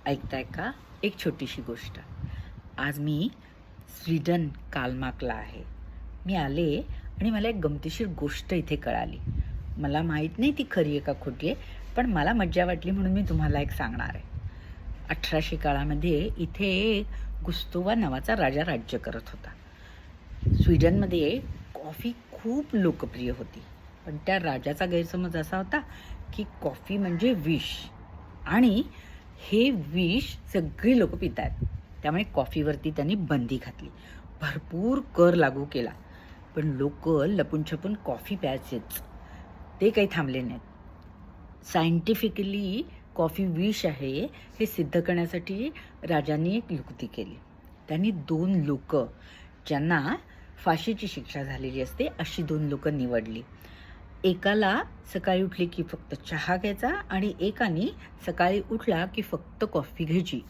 ऐकताय का? एक छोटीशी गोष्ट. आज मी स्वीडन कालमार्कला आहे. मी आले आणि मला एक गमतीशीर गोष्ट इथे कळाली. मला माहीत नाही ती खरी आहे का खोटी आहे, पण मला मज्जा वाटली म्हणून मी तुम्हाला एक सांगणार आहे. 1800 काळामध्ये इथे एक गुस्तोवा नावाचा राजा राज्य करत होता. स्वीडनमध्ये कॉफी खूप लोकप्रिय होती, पण त्या राजाचा गैरसमज असा होता की कॉफी म्हणजे विष आणि हे विष सगळी लोक पित आहेत. त्यामुळे कॉफीवरती त्यांनी बंदी घातली, भरपूर कर लागू केला. पण लोक लपून छपून कॉफी प्यायचेच, ते काही थांबले नाहीत. सायंटिफिकली कॉफी विष आहे हे सिद्ध करण्यासाठी राजांनी एक युक्ती केली. त्यांनी 2 लोक ज्यांना फाशीची शिक्षा झालेली असते अशी 2 लोक निवडली. एकाला सकाळी उठली की फक्त चहा घ्यायचा आणि एकाने सकाळी उठला की फक्त कॉफी घ्यायची.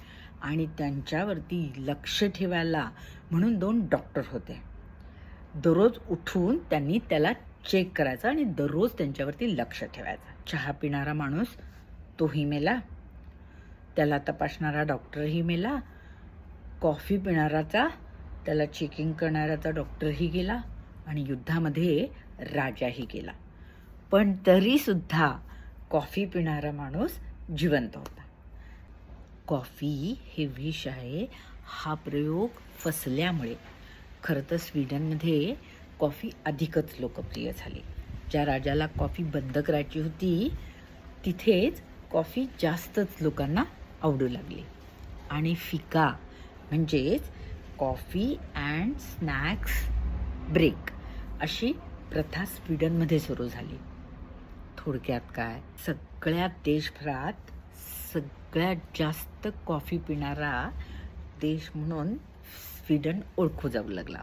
आणि त्यांच्यावरती लक्ष ठेवायला म्हणून 2 डॉक्टर होते. दररोज उठून त्यांनी त्याला चेक करायचं आणि दररोज त्यांच्यावरती लक्ष ठेवायचं. चहा पिणारा माणूस तोही मेला, त्याला तपासणारा डॉक्टरही मेला, कॉफी पिणाराचा त्याला चेकिंग करणाऱ्याचा डॉक्टरही गेला आणि युद्धामध्ये राजाही गेला. पण तरीसुद्धा कॉफी पिणारा माणूस जिवंत होता. कॉफी हे विष आहे हा प्रयोग फसल्यामुळे खरं तर स्वीडनमध्ये कॉफी अधिकच लोकप्रिय झाली. ज्या राजाला कॉफी बंद करायची होती तिथेच कॉफी जास्तच लोकांना आवडू लागली आणि फिका म्हणजेच कॉफी अँड स्नॅक्स ब्रेक अशी प्रथा स्वीडनमध्ये सुरू झाली. थोडक्यात काय, सगळ्या देशभरात सगळ्यात जास्त कॉफी पिणारा देश म्हणून स्वीडन ओळखू जाऊ लागला.